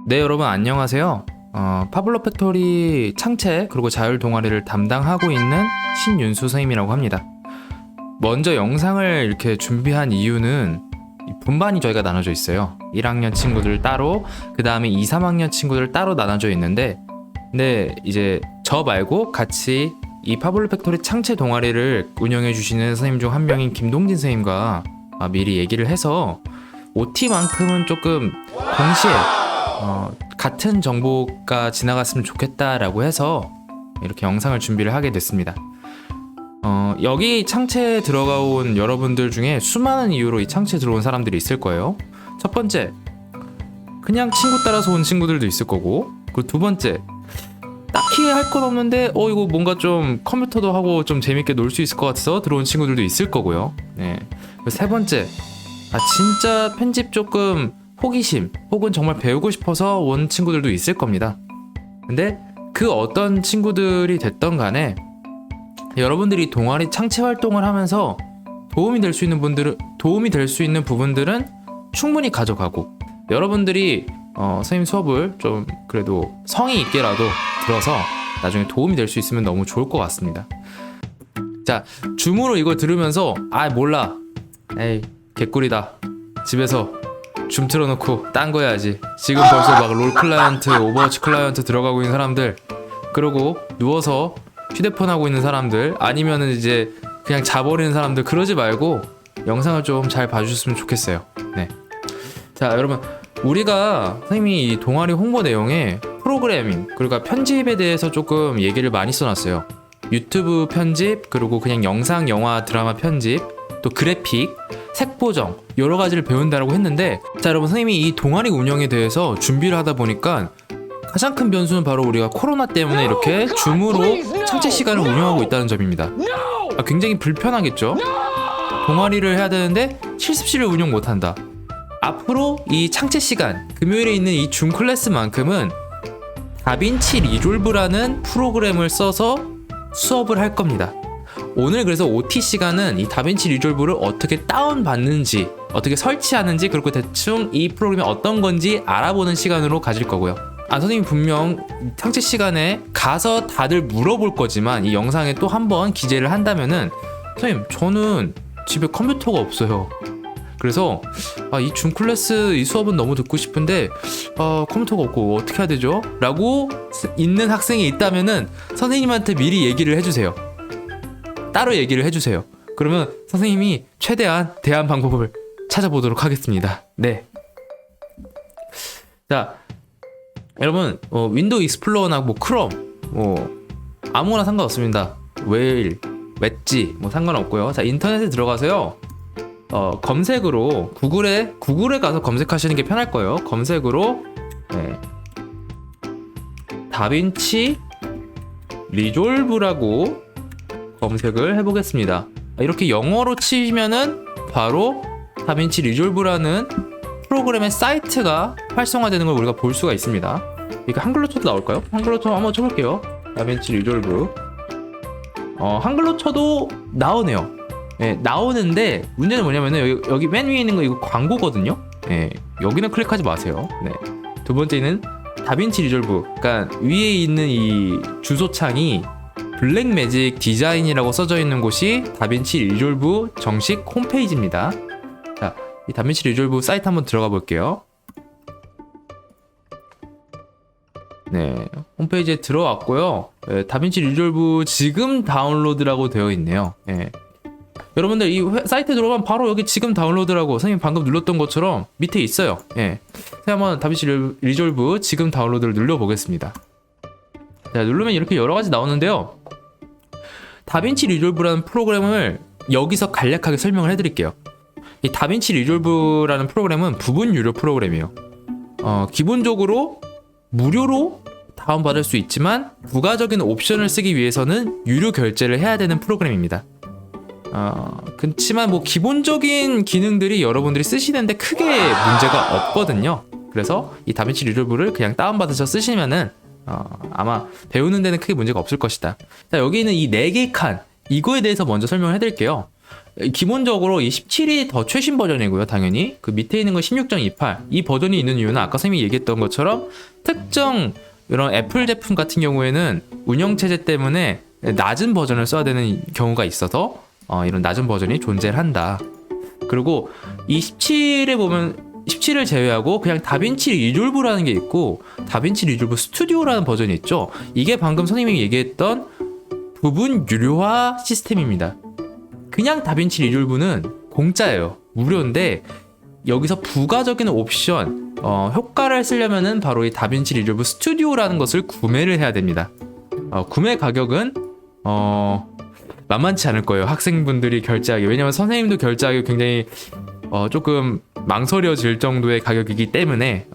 네, 여러분 안녕하세요. 파블로 팩토리 창체 그리고 자율 동아리를 담당하고 있는 신윤수 선생님이라고 합니다. 먼저 영상을 이렇게 준비한 이유는 분반이 저희가 나눠져 있어요. 1학년 친구들 따로, 그 다음에 2, 3학년 친구들 따로 나눠져 있는데, 근데 이제 저 말고 같이 이 파블로 팩토리 창체 동아리를 운영해 주시는 선생님 중 한 명인 김동진 선생님과 미리 얘기를 해서 OT만큼은 조금 동시에 같은 정보가 지나갔으면 좋겠다라고 해서 이렇게 영상을 준비를 하게 됐습니다. 여기 창체에 들어가 온 여러분들 중에 수많은 이유로 이 창체에 들어온 사람들이 있을 거예요. 첫 번째, 그냥 친구 따라서 온 친구들도 있을 거고, 그리고 두 번째, 딱히 할 건 없는데 이거 뭔가 좀 컴퓨터도 하고 좀 재밌게 놀 수 있을 것 같아서 들어온 친구들도 있을 거고요. 네. 세 번째, 진짜 편집 조금 호기심 혹은 정말 배우고 싶어서 온 친구들도 있을 겁니다. 근데 그 어떤 친구들이 됐던 간에 여러분들이 동아리 창체 활동을 하면서 도움이 될 수 있는 부분들은 충분히 가져가고, 여러분들이 선생님 수업을 좀 그래도 성의 있게라도 들어서 나중에 도움이 될 수 있으면 너무 좋을 것 같습니다. 자, 줌으로 이걸 들으면서 몰라, 에이 개꿀이다, 집에서 줌 틀어놓고 딴 거 해야지, 지금 벌써 막 롤 클라이언트, 오버워치 클라이언트 들어가고 있는 사람들, 그러고 누워서 휴대폰 하고 있는 사람들, 아니면은 이제 그냥 자버리는 사람들, 그러지 말고 영상을 좀 잘 봐주셨으면 좋겠어요. 네. 자, 여러분, 우리가 선생님이 이 동아리 홍보 내용에 프로그래밍 그리고 편집에 대해서 조금 얘기를 많이 써놨어요. 유튜브 편집, 그리고 그냥 영상, 영화, 드라마 편집, 또 그래픽, 색 보정, 여러 가지를 배운다라고 했는데, 자, 여러분, 선생님이 이 동아리 운영에 대해서 준비를 하다 보니까 가장 큰 변수는 바로 우리가 코로나 때문에 이렇게 줌으로 창체 시간을 운영하고 있다는 점입니다. 굉장히 불편하겠죠? 동아리를 해야 되는데 실습실을 운영 못한다. 앞으로 이 창체 시간, 금요일에 있는 이 줌 클래스만큼은 다빈치 리졸브라는 프로그램을 써서 수업을 할 겁니다. 오늘 그래서 OT 시간은 이 다빈치 리졸브를 어떻게 다운받는지, 어떻게 설치하는지, 그리고 대충 이 프로그램이 어떤 건지 알아보는 시간으로 가질 거고요. 선생님 분명 창체 시간에 가서 다들 물어볼 거지만 이 영상에 또 한 번 기재를 한다면은, 선생님 저는 집에 컴퓨터가 없어요. 그래서 이 줌 클래스 이 수업은 너무 듣고 싶은데 컴퓨터가 없고 어떻게 해야 되죠? 라고 있는 학생이 있다면은 선생님한테 미리 얘기를 해주세요. 따로 얘기를 해주세요. 그러면 선생님이 최대한 대안 방법을 찾아보도록 하겠습니다. 네. 자, 여러분, 윈도우 익스플로러나 크롬 아무거나 상관없습니다. 웨일, 웨지 상관없고요. 자, 인터넷에 들어가서요, 검색으로 구글에 가서 검색하시는 게 편할 거예요. 검색으로 다빈치 리졸브라고 검색을 해보겠습니다. 이렇게 영어로 치면은 바로 다빈치 리졸브라는 프로그램의 사이트가 활성화되는 걸 우리가 볼 수가 있습니다. 이거 한글로 쳐도 나올까요? 한글로 한번 쳐볼게요. 다빈치 리졸브. 한글로 쳐도 나오네요. 네, 나오는데 문제는 뭐냐면은 여기 맨 위에 있는 거 이거 광고거든요. 네, 여기는 클릭하지 마세요. 네. 두 번째는 다빈치 리졸브. 그러니까 위에 있는 이 주소창이 블랙매직 디자인이라고 써져 있는 곳이 다빈치 리졸브 정식 홈페이지입니다. 자, 이 다빈치 리졸브 사이트 한번 들어가 볼게요. 네, 홈페이지에 들어왔고요. 다빈치 리졸브 지금 다운로드라고 되어 있네요. 네. 여러분들 이 사이트에 들어가면 바로 여기 지금 다운로드라고 선생님 방금 눌렀던 것처럼 밑에 있어요. 예. 한번 다빈치 리졸브 지금 다운로드를 눌러보겠습니다. 자, 누르면 이렇게 여러가지 나오는데요, 다빈치 리졸브라는 프로그램을 여기서 간략하게 설명을 해드릴게요. 이 다빈치 리졸브라는 프로그램은 부분 유료 프로그램이에요. 기본적으로 무료로 다운받을 수 있지만 부가적인 옵션을 쓰기 위해서는 유료 결제를 해야 되는 프로그램입니다. 그렇지만 기본적인 기능들이 여러분들이 쓰시는데 크게 문제가 없거든요. 그래서 이 다빈치 리졸브를 그냥 다운받으셔서 쓰시면은 아마 배우는 데는 크게 문제가 없을 것이다. 자, 여기 있는 이 4개 칸, 이거에 대해서 먼저 설명을 해드릴게요. 기본적으로 이 17이 더 최신 버전이고요. 당연히 그 밑에 있는 건 16.28. 이 버전이 있는 이유는 아까 선생님이 얘기했던 것처럼 특정 이런 애플 제품 같은 경우에는 운영체제 때문에 낮은 버전을 써야 되는 경우가 있어서 이런 낮은 버전이 존재를 한다. 그리고 이 17에 보면 17을 제외하고 그냥 다빈치 리졸브라는 게 있고 다빈치 리졸브 스튜디오라는 버전이 있죠. 이게 방금 선생님이 얘기했던 부분 유료화 시스템입니다. 그냥 다빈치 리졸브는 공짜예요. 무료인데 여기서 부가적인 옵션 효과를 쓰려면은 바로 이 다빈치 리졸브 스튜디오라는 것을 구매를 해야 됩니다. 구매 가격은 만만치 않을 거예요. 학생분들이 결제하기. 왜냐면 선생님도 결제하기 굉장히 조금 망설여질 정도의 가격이기 때문에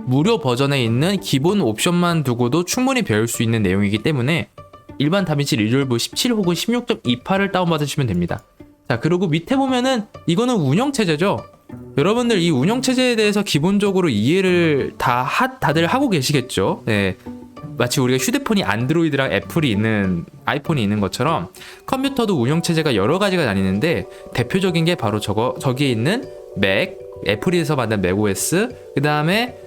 무료 버전에 있는 기본 옵션만 두고도 충분히 배울 수 있는 내용이기 때문에 일반 다빈치 리졸브 17 혹은 16.28을 다운받으시면 됩니다. 자, 그리고 밑에 보면은 이거는 운영체제죠. 여러분들 이 운영체제에 대해서 기본적으로 이해를 다들 하고 계시겠죠. 네. 마치 우리가 휴대폰이 안드로이드랑 애플이 있는 아이폰이 있는 것처럼 컴퓨터도 운영체제가 여러 가지가 나뉘는데 대표적인 게 바로 저기에 있는 맥, 애플에서 만든 맥OS, 그 다음에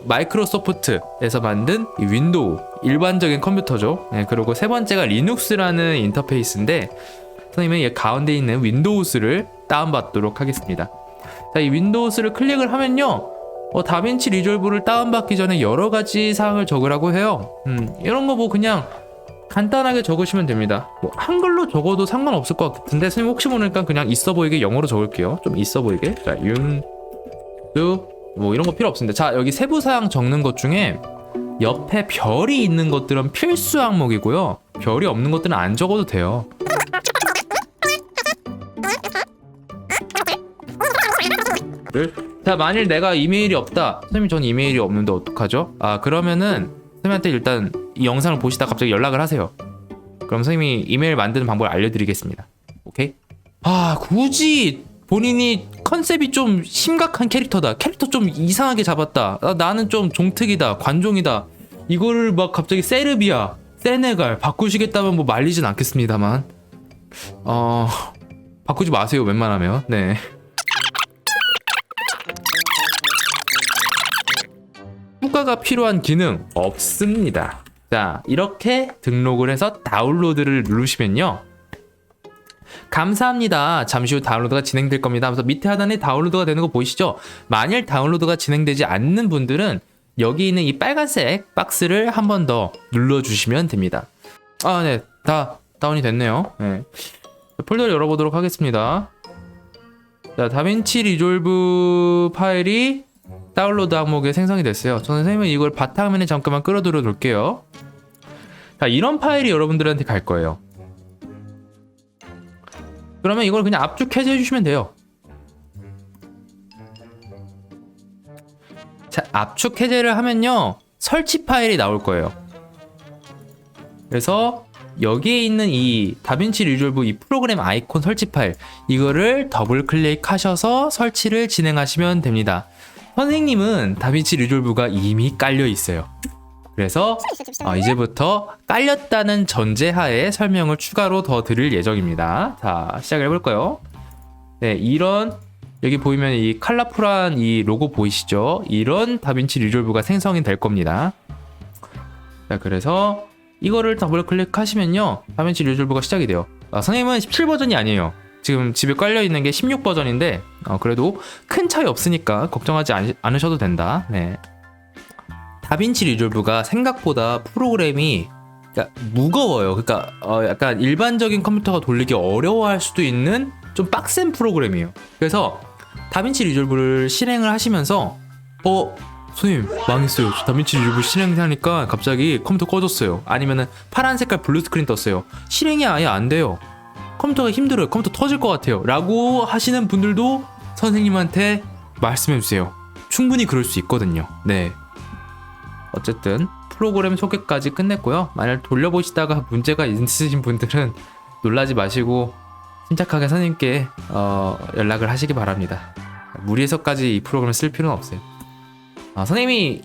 마이크로소프트에서 만든 윈도우, 일반적인 컴퓨터죠. 네, 그리고 세 번째가 리눅스라는 인터페이스인데 선생님은 이 가운데 있는 윈도우스를 다운받도록 하겠습니다. 자, 이 윈도우스를 클릭을 하면요, 다빈치 리졸브를 다운받기 전에 여러 가지 사항을 적으라고 해요. 이런 거 뭐 그냥 간단하게 적으시면 됩니다. 뭐 한글로 적어도 상관없을 것 같은데 선생님 혹시 모르니까 그냥 있어 보이게 영어로 적을게요. 좀 있어 보이게. 자, 뭐 이런 거 필요 없습니다. 자, 여기 세부 사항 적는 것 중에 옆에 별이 있는 것들은 필수 항목이고요. 별이 없는 것들은 안 적어도 돼요. 자, 만일 내가 이메일이 없다. 선생님 전 이메일이 없는데 어떡하죠? 그러면은 선생님한테 일단 이 영상을 보시다 갑자기 연락을 하세요. 그럼 선생님이 이메일 만드는 방법을 알려드리겠습니다. 오케이? 굳이 본인이 컨셉이 좀 심각한 캐릭터다. 캐릭터 좀 이상하게 잡았다. 나는 좀 종특이다. 관종이다. 이거를 막 갑자기 세르비아, 세네갈 바꾸시겠다면 뭐 말리진 않겠습니다만. 바꾸지 마세요. 웬만하면. 네. 추가가 필요한 기능 없습니다. 자, 이렇게 등록을 해서 다운로드를 누르시면요, 감사합니다, 잠시 후 다운로드가 진행될 겁니다 하면서 밑에 하단에 다운로드가 되는 거 보이시죠? 만일 다운로드가 진행되지 않는 분들은 여기 있는 이 빨간색 박스를 한 번 더 눌러주시면 됩니다. 네, 다 다운이 됐네요. 네. 폴더를 열어보도록 하겠습니다. 자, 다빈치 리졸브 파일이 다운로드 항목에 생성이 됐어요. 저는 선생님은 이걸 바탕화면에 잠깐만 끌어들여 놓을게요. 자, 이런 파일이 여러분들한테 갈 거예요. 그러면 이걸 그냥 압축 해제해 주시면 돼요. 자, 압축 해제를 하면요, 설치 파일이 나올 거예요. 그래서 여기에 있는 이 다빈치 리졸브 이 프로그램 아이콘 설치 파일, 이거를 더블 클릭하셔서 설치를 진행하시면 됩니다. 선생님은 다빈치 리졸브가 이미 깔려 있어요. 그래서 이제부터 깔렸다는 전제하에 설명을 추가로 더 드릴 예정입니다. 자, 시작을 해볼까요? 네, 이런 여기 보이면 이 컬러풀한 이 로고 보이시죠? 이런 다빈치 리졸브가 생성이 될 겁니다. 자, 그래서 이거를 더블 클릭하시면요, 다빈치 리졸브가 시작이 돼요. 선생님은 17 버전이 아니에요. 지금 집에 깔려 있는 게 16 버전인데 그래도 큰 차이 없으니까 걱정하지 않으셔도 된다. 네. 다빈치 리졸브가 생각보다 프로그램이 무거워요. 그러니까 약간 일반적인 컴퓨터가 돌리기 어려워할 수도 있는 좀 빡센 프로그램이에요. 그래서 다빈치 리졸브를 실행을 하시면서 선생님 망했어요. 다빈치 리졸브 실행하니까 갑자기 컴퓨터 꺼졌어요. 아니면은 파란 색깔 블루 스크린 떴어요. 실행이 아예 안 돼요. 컴퓨터가 힘들어요. 컴퓨터 터질 것 같아요. 라고 하시는 분들도 선생님한테 말씀해주세요. 충분히 그럴 수 있거든요. 네. 어쨌든 프로그램 소개까지 끝냈고요. 만약 돌려보시다가 문제가 있으신 분들은 놀라지 마시고 침착하게 선생님께 연락을 하시기 바랍니다. 무리해서까지 이 프로그램을 쓸 필요는 없어요. 선생님이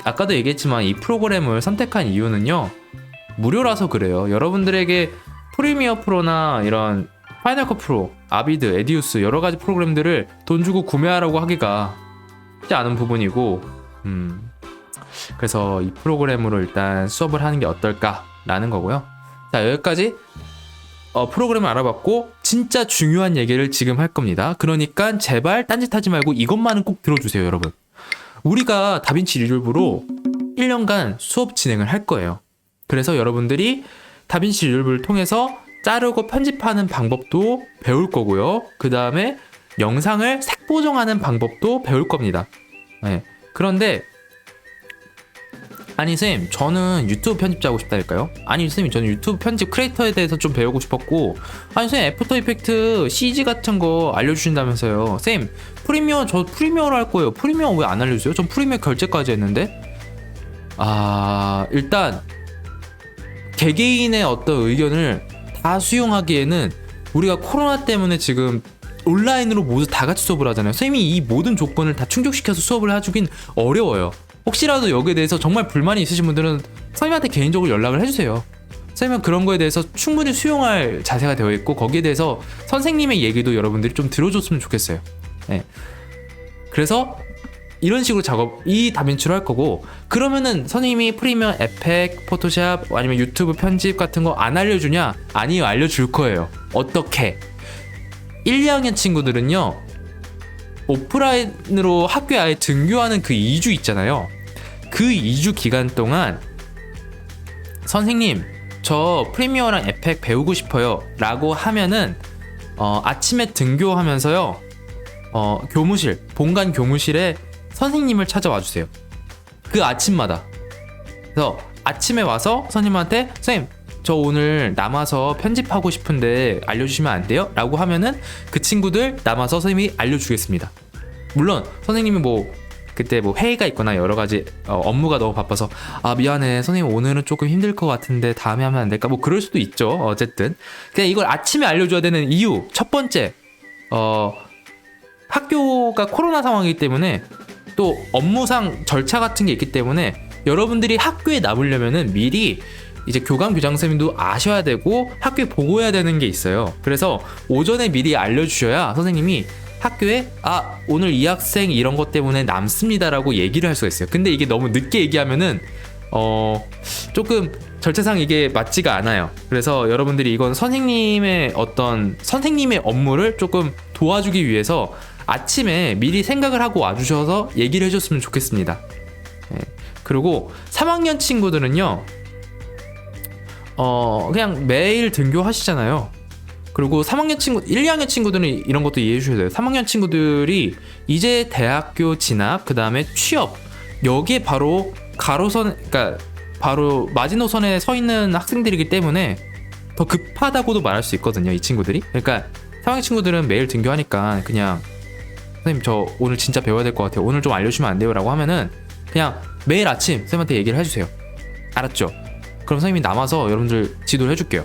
아까도 얘기했지만 이 프로그램을 선택한 이유는요, 무료라서 그래요. 여러분들에게 프리미어 프로나 이런 파이널 컷 프로, 아비드, 에디우스 여러 가지 프로그램들을 돈 주고 구매하라고 하기가 쉽지 않은 부분이고, 그래서 이 프로그램으로 일단 수업을 하는 게 어떨까라는 거고요. 자, 여기까지 프로그램을 알아봤고 진짜 중요한 얘기를 지금 할 겁니다. 그러니까 제발 딴짓하지 말고 이것만은 꼭 들어주세요, 여러분. 우리가 다빈치 리졸브로 1년간 수업 진행을 할 거예요. 그래서 여러분들이 다빈치 리졸브를 통해서 자르고 편집하는 방법도 배울 거고요. 그 다음에 영상을 색 보정하는 방법도 배울 겁니다. 네. 그런데 아니 쌤, 저는 유튜브 편집자 하고 싶다니까요? 아니 쌤, 저는 유튜브 편집 크리에이터에 대해서 좀 배우고 싶었고, 아니 쌤, 애프터 이펙트 CG 같은 거 알려주신다면서요. 쌤, 프리미어, 저 프리미어로 할 거예요. 프리미어 왜 안 알려주세요? 전 프리미어 결제까지 했는데. 일단 개개인의 어떤 의견을 다 수용하기에는 우리가 코로나 때문에 지금 온라인으로 모두 다 같이 수업을 하잖아요. 쌤이 이 모든 조건을 다 충족시켜서 수업을 해주긴 어려워요. 혹시라도 여기에 대해서 정말 불만이 있으신 분들은 선생님한테 개인적으로 연락을 해주세요. 선생님은 그런 거에 대해서 충분히 수용할 자세가 되어 있고, 거기에 대해서 선생님의 얘기도 여러분들이 좀 들어줬으면 좋겠어요. 네. 그래서 이런 식으로 이 다빈치로 할 거고, 그러면은 선생님이 프리미어, 에펙, 포토샵 아니면 유튜브 편집 같은 거 안 알려주냐? 아니요, 알려줄 거예요. 어떻게? 1, 2학년 친구들은요, 오프라인으로 학교에 아예 등교하는 그 2주 있잖아요. 그 2주 기간 동안 선생님, 저 프리미어랑 에펙 배우고 싶어요 라고 하면은 아침에 등교하면서요, 교무실, 본관 교무실에 선생님을 찾아와 주세요. 그 아침마다. 그래서 아침에 와서 선생님한테 선생님, 저 오늘 남아서 편집하고 싶은데 알려주시면 안 돼요? 라고 하면은 그 친구들 남아서 선생님이 알려주겠습니다. 물론 선생님이 그때 회의가 있거나 여러 가지 업무가 너무 바빠서 미안해 선생님, 오늘은 조금 힘들 것 같은데 다음에 하면 안 될까? 그럴 수도 있죠. 어쨌든 그냥 이걸 아침에 알려줘야 되는 이유, 첫 번째, 학교가 코로나 상황이기 때문에 또 업무상 절차 같은 게 있기 때문에 여러분들이 학교에 남으려면은 미리 이제 교감 교장선생님도 아셔야 되고 학교에 보고해야 되는 게 있어요. 그래서 오전에 미리 알려주셔야 선생님이 학교에 오늘 이 학생 이런 것 때문에 남습니다라고 얘기를 할 수가 있어요. 근데 이게 너무 늦게 얘기하면은 조금 절차상 이게 맞지가 않아요. 그래서 여러분들이 이건 선생님의 업무를 조금 도와주기 위해서 아침에 미리 생각을 하고 와주셔서 얘기를 해줬으면 좋겠습니다. 네. 그리고 3학년 친구들은요, 그냥 매일 등교하시잖아요. 그리고 3학년 1, 2학년 친구들은 이런 것도 이해해 주셔야 돼요. 3학년 친구들이 이제 대학교 진학, 그 다음에 취업, 여기에 바로 그러니까 바로 마지노선에 서 있는 학생들이기 때문에 더 급하다고도 말할 수 있거든요, 이 친구들이. 그러니까 3학년 친구들은 매일 등교하니까 그냥 선생님, 저 오늘 진짜 배워야 될 것 같아요. 오늘 좀 알려주시면 안 돼요? 라고 하면은 그냥 매일 아침 선생님한테 얘기를 해주세요. 알았죠? 그럼 선생님이 남아서 여러분들 지도를 해줄게요.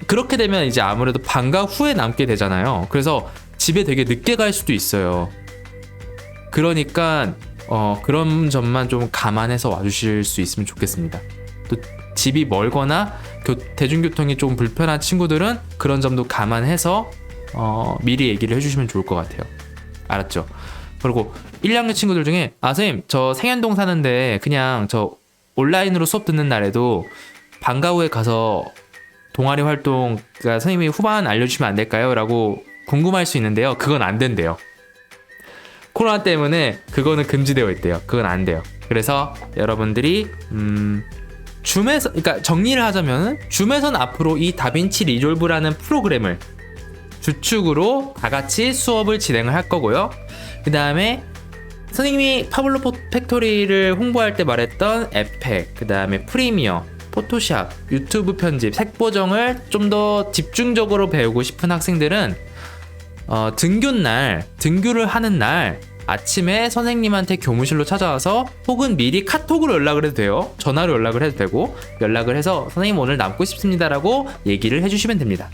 그렇게 되면 이제 아무래도 방과 후에 남게 되잖아요. 그래서 집에 되게 늦게 갈 수도 있어요. 그러니까 그런 점만 좀 감안해서 와주실 수 있으면 좋겠습니다. 또 집이 멀거나 대중교통이 좀 불편한 친구들은 그런 점도 감안해서 미리 얘기를 해주시면 좋을 것 같아요. 알았죠? 그리고 1, 2학년 친구들 중에 선생님, 저 생현동 사는데 그냥 저 온라인으로 수업 듣는 날에도 방과 후에 가서 동아리 활동, 그러니까 선생님이 후반 알려주시면 안 될까요? 라고 궁금할 수 있는데요. 그건 안 된대요. 코로나 때문에 그거는 금지되어 있대요. 그건 안 돼요. 그래서 여러분들이 줌에서, 그러니까 정리를 하자면 줌에서는 앞으로 이 다빈치 리졸브라는 프로그램을 주축으로 다 같이 수업을 진행을 할 거고요. 그 다음에 선생님이 파블로 팩토리를 홍보할 때 말했던 에펙, 그 다음에 프리미어, 포토샵, 유튜브 편집, 색 보정을 좀 더 집중적으로 배우고 싶은 학생들은 등교를 하는 날 아침에 선생님한테 교무실로 찾아와서 혹은 미리 카톡으로 연락을 해도 돼요. 전화로 연락을 해도 되고, 연락을 해서 선생님 오늘 남고 싶습니다라고 얘기를 해주시면 됩니다.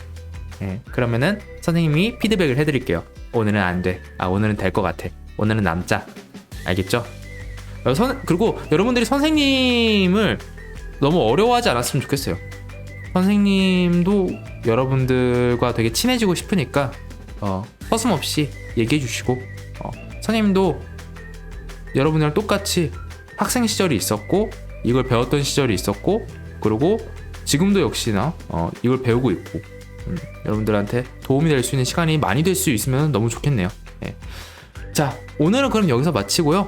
네, 그러면은 선생님이 피드백을 해드릴게요. 오늘은 안 돼. 오늘은 될 것 같아. 오늘은 남자. 알겠죠? 그리고 여러분들이 선생님을 너무 어려워하지 않았으면 좋겠어요. 선생님도 여러분들과 되게 친해지고 싶으니까 서슴없이 얘기해 주시고 선생님도 여러분이랑 똑같이 학생 시절이 있었고 이걸 배웠던 시절이 있었고 그리고 지금도 역시나 이걸 배우고 있고 여러분들한테 도움이 될 수 있는 시간이 많이 될 수 있으면 너무 좋겠네요. 예. 자, 오늘은 그럼 여기서 마치고요.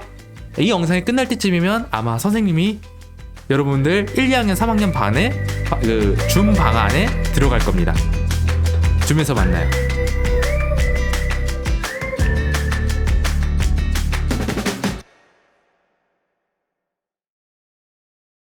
이 영상이 끝날 때쯤이면 아마 선생님이 여러분들 1, 2학년, 3학년 반에 줌 방 안에 들어갈 겁니다. 줌에서 만나요.